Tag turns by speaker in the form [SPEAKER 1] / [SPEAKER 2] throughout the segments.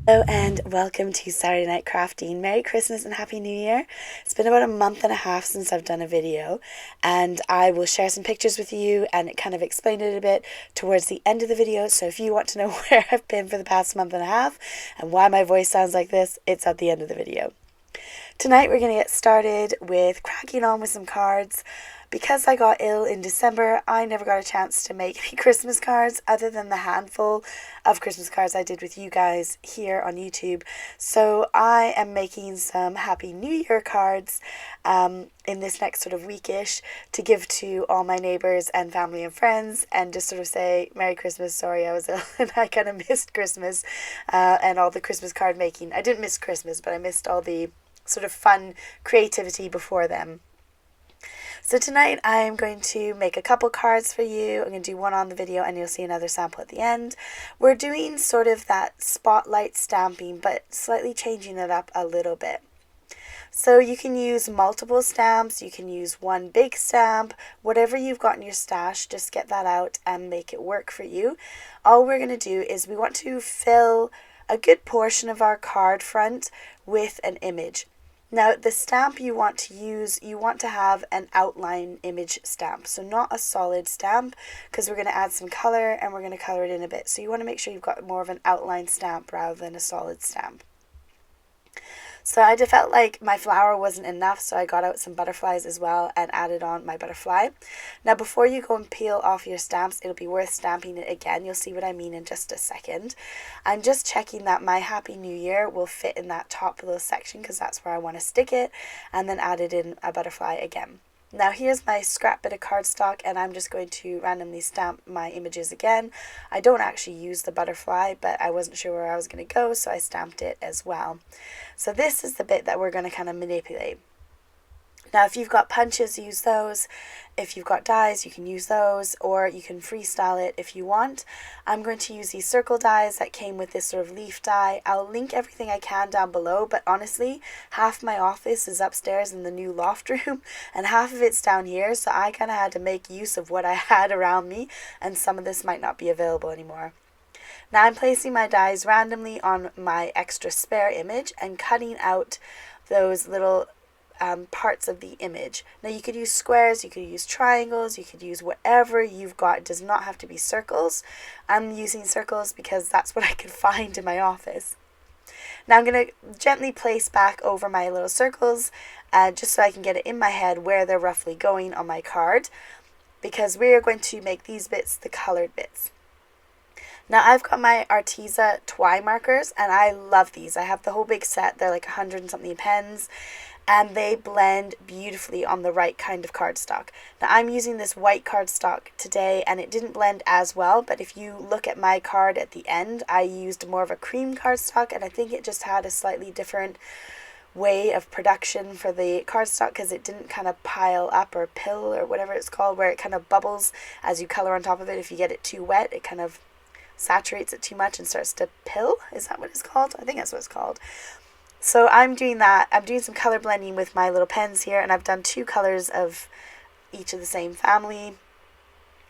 [SPEAKER 1] Hello and welcome to Saturday Night Crafting. Merry Christmas and Happy New Year. It's been about a month and a half since I've done a video, and I will share some pictures with you and kind of explain it a bit towards the end of the video. So if you want to know where I've been for the past month and a half and why my voice sounds like this, it's at the end of the video. Tonight we're going to get started with cracking on with some cards. Because I got ill in December, I never got a chance to make any Christmas cards other than the handful of Christmas cards I did with you guys here on YouTube. So I am making some Happy New Year cards in this next sort of weekish to give to all my neighbours and family and friends, and just sort of say Merry Christmas, sorry I was ill and I kind of missed Christmas and all the Christmas card making. I didn't miss Christmas, but I missed all the sort of fun creativity before them. So tonight I'm going to make a couple cards for you. I'm going to do one on the video and you'll see another sample at the end. We're doing sort of that spotlight stamping, but slightly changing it up a little bit. So you can use multiple stamps, you can use one big stamp, whatever you've got in your stash, just get that out and make it work for you. All we're going to do is we want to fill a good portion of our card front with an image. Now, the stamp you want to use, you want to have an outline image stamp. So not a solid stamp, because we're going to add some color and we're going to color it in a bit. So you want to make sure you've got more of an outline stamp rather than a solid stamp. So I just felt like my flower wasn't enough, so I got out some butterflies as well and added on my butterfly. Now before you go and peel off your stamps, it'll be worth stamping it again. You'll see what I mean in just a second. I'm just checking that my Happy New Year will fit in that top little section because that's where I want to stick it, and then added in a butterfly again. Now here's my scrap bit of cardstock, and I'm just going to randomly stamp my images again. I don't actually use the butterfly, but I wasn't sure where I was going to go, so I stamped it as well. So this is the bit that we're going to kind of manipulate. Now if you've got punches, use those. If you've got dies, you can use those, or you can freestyle it if you want. I'm going to use these circle dies that came with this sort of leaf die. I'll link everything I can down below, but honestly, half my office is upstairs in the new loft room, and half of it's down here, so I kind of had to make use of what I had around me, and some of this might not be available anymore. Now I'm placing my dies randomly on my extra spare image and cutting out those little parts of the image. Now you could use squares, you could use triangles, you could use whatever you've got. It does not have to be circles. I'm using circles because that's what I could find in my office. Now I'm going to gently place back over my little circles just so I can get it in my head where they're roughly going on my card, because we are going to make these bits the colored bits. Now I've got my Arteza Twi markers and I love these. I have the whole big set. They're like 100 and something pens, and they blend beautifully on the right kind of cardstock. Now I'm using this white cardstock today and it didn't blend as well, but if you look at my card at the end, I used more of a cream cardstock, and I think it just had a slightly different way of production for the cardstock because it didn't kind of pile up or pill or whatever it's called, where it kind of bubbles as you color on top of it. If you get it too wet, it kind of saturates it too much and starts to pill. Is that what it's called? I think that's what it's called. So I'm doing that. I'm doing some color blending with my little pens here, and I've done 2 colors of each of the same family,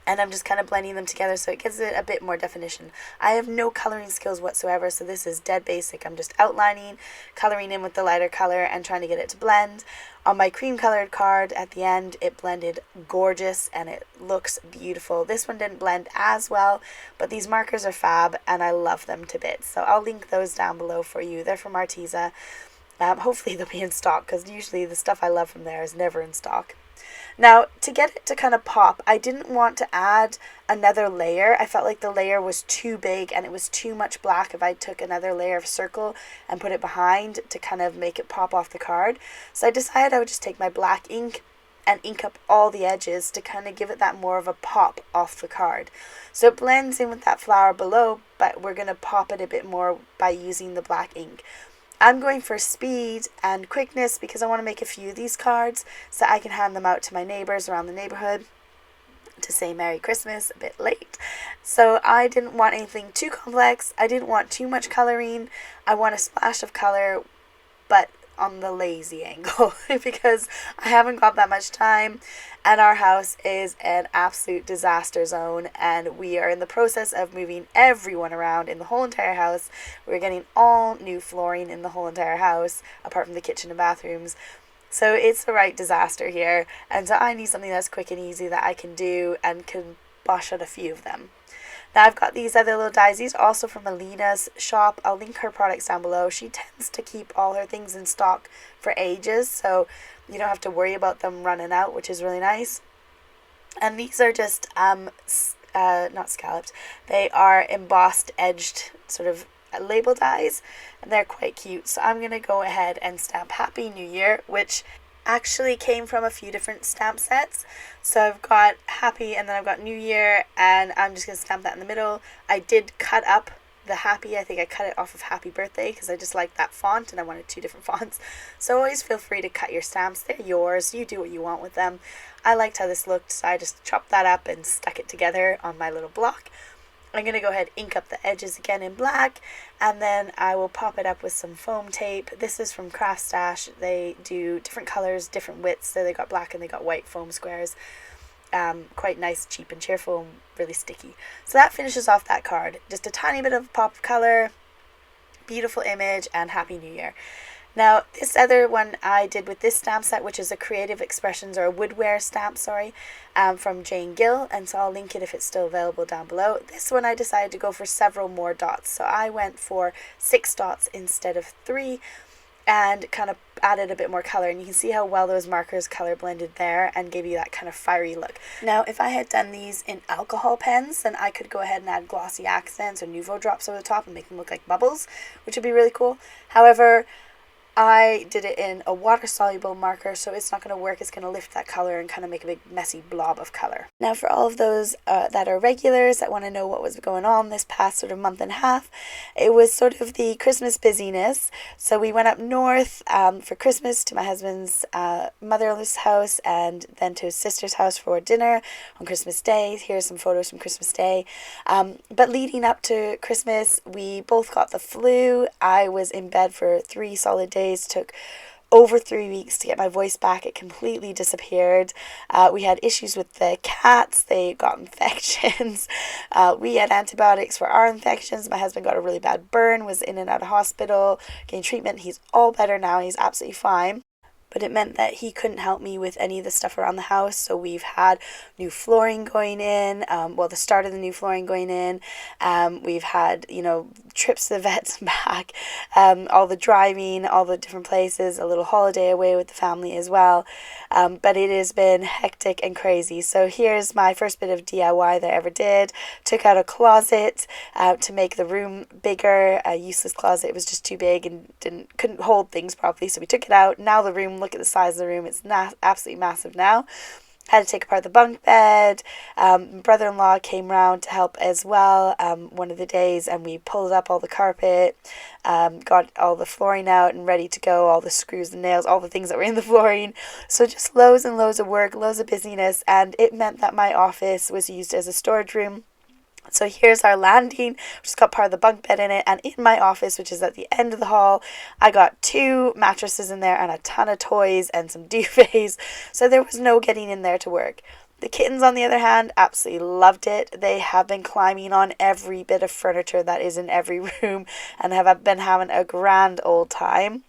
[SPEAKER 1] and I'm just kind of blending them together so it gives it a bit more definition. I have no coloring skills whatsoever, so this is dead basic. I'm just outlining, coloring in with the lighter color, and trying to get it to blend. On my cream colored card at the end, it blended gorgeous and it looks beautiful. This one didn't blend as well, but these markers are fab and I love them to bits. So I'll link those down below for you. They're from Arteza. Hopefully they'll be in stock, because usually the stuff I love from there is never in stock. Now, to get it to kind of pop, I didn't want to add another layer. I felt like the layer was too big and it was too much black if I took another layer of circle and put it behind to kind of make it pop off the card. So I decided I would just take my black ink and ink up all the edges to kind of give it that more of a pop off the card. So it blends in with that flower below, but we're going to pop it a bit more by using the black ink. I'm going for speed and quickness because I want to make a few of these cards so I can hand them out to my neighbors around the neighborhood to say Merry Christmas a bit late. So I didn't want anything too complex. I didn't want too much coloring. I want a splash of color, but on the lazy angle because I haven't got that much time, and our house is an absolute disaster zone, and we are in the process of moving everyone around in the whole entire house. We're getting all new flooring in the whole entire house apart from the kitchen and bathrooms. So it's the right disaster here, and so I need something that's quick and easy that I can do and can bosh out a few of them. Now I've got these other little dies. These are also from Alina's shop. I'll link her products down below. She tends to keep all her things in stock for ages, so you don't have to worry about them running out, which is really nice. And these are just not scalloped. They are embossed, edged sort of label dies, and they're quite cute. So I'm gonna go ahead and stamp Happy New Year, which actually came from a few different stamp sets. So I've got Happy, and then I've got New Year, and I'm just going to stamp that in the middle. I did cut up the Happy. I think I cut it off of Happy Birthday because I just like that font and I wanted 2 different fonts. So always feel free to cut your stamps. They're yours. You do what you want with them. I liked how this looked, so I just chopped that up and stuck it together on my little block. I'm going to go ahead and ink up the edges again in black, and then I will pop it up with some foam tape. This is from Craft Stash. They do different colors, different widths, so they got black and they got white foam squares. Quite nice, cheap and cheerful, and really sticky. So that finishes off that card. Just a tiny bit of pop of color, beautiful image, and Happy New Year. Now, this other one I did with this stamp set, which is a Creative Expressions, or a Woodware stamp, from Jane Gill, and so I'll link it if it's still available down below. This one I decided to go for several more dots, so I went for 6 dots instead of 3, and kind of added a bit more color, and you can see how well those markers color blended there and gave you that kind of fiery look. Now, if I had done these in alcohol pens, then I could go ahead and add glossy accents or Nouveau drops over the top and make them look like bubbles, which would be really cool. However, I did it in a water-soluble marker, so it's not going to work. It's going to lift that color and kind of make a big messy blob of color. Now, for all of those that are regulars that want to know what was going on this past sort of month and a half, it was sort of the Christmas busyness. So we went up north for Christmas to my husband's mother's house, and then to his sister's house for dinner on Christmas Day. Here's some photos from Christmas Day. But leading up to Christmas, we both got the flu. I was in bed for 3 solid days. Took over 3 weeks to get my voice back. It completely disappeared. We had issues with the cats. They got infections. We had antibiotics for our infections. My husband got a really bad burn, was in and out of hospital, getting treatment. He's all better now. He's absolutely fine. But it meant that he couldn't help me with any of the stuff around the house. So we've had new flooring going in, the start of the new flooring going in. We've had, trips to the vets and back, all the driving, all the different places, a little holiday away with the family as well. But it has been hectic and crazy. So here's my first bit of DIY that I ever did. Took out a closet to make the room bigger. A useless closet. It was just too big and couldn't hold things properly. So we took it out. Now the room, look at the size of the room. It's absolutely massive now. Had to take apart the bunk bed. Brother-in-law came round to help as well one of the days, and we pulled up all the carpet, got all the flooring out and ready to go, all the screws and nails, all the things that were in the flooring. So just loads and loads of work, loads of busyness, and it meant that my office was used as a storage room. So here's our landing, which has got part of the bunk bed in it, and in my office, which is at the end of the hall, I got 2 mattresses in there and a ton of toys and some duvets, so there was no getting in there to work. The kittens, on the other hand, absolutely loved it. They have been climbing on every bit of furniture that is in every room and have been having a grand old time.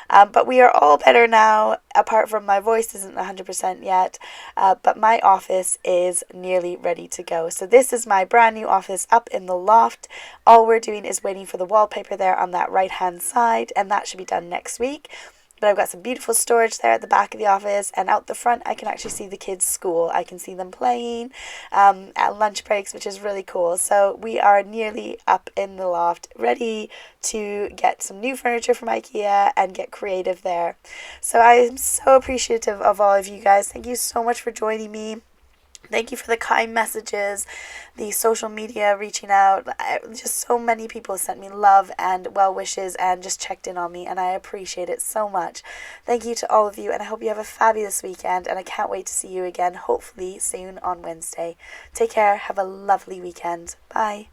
[SPEAKER 1] But we are all better now, apart from my voice isn't 100% yet, but my office is nearly ready to go. So this is my brand new office up in the loft. All we're doing is waiting for the wallpaper there on that right hand side, and that should be done next week. But I've got some beautiful storage there at the back of the office, and out the front I can actually see the kids' school. I can see them playing at lunch breaks, which is really cool. So we are nearly up in the loft, ready to get some new furniture from IKEA and get creative there. So I am so appreciative of all of you guys. Thank you so much for joining me. Thank you for the kind messages, the social media reaching out. Just so many people sent me love and well wishes and just checked in on me, and I appreciate it so much. Thank you to all of you, and I hope you have a fabulous weekend, and I can't wait to see you again, hopefully soon on Wednesday. Take care. Have a lovely weekend. Bye.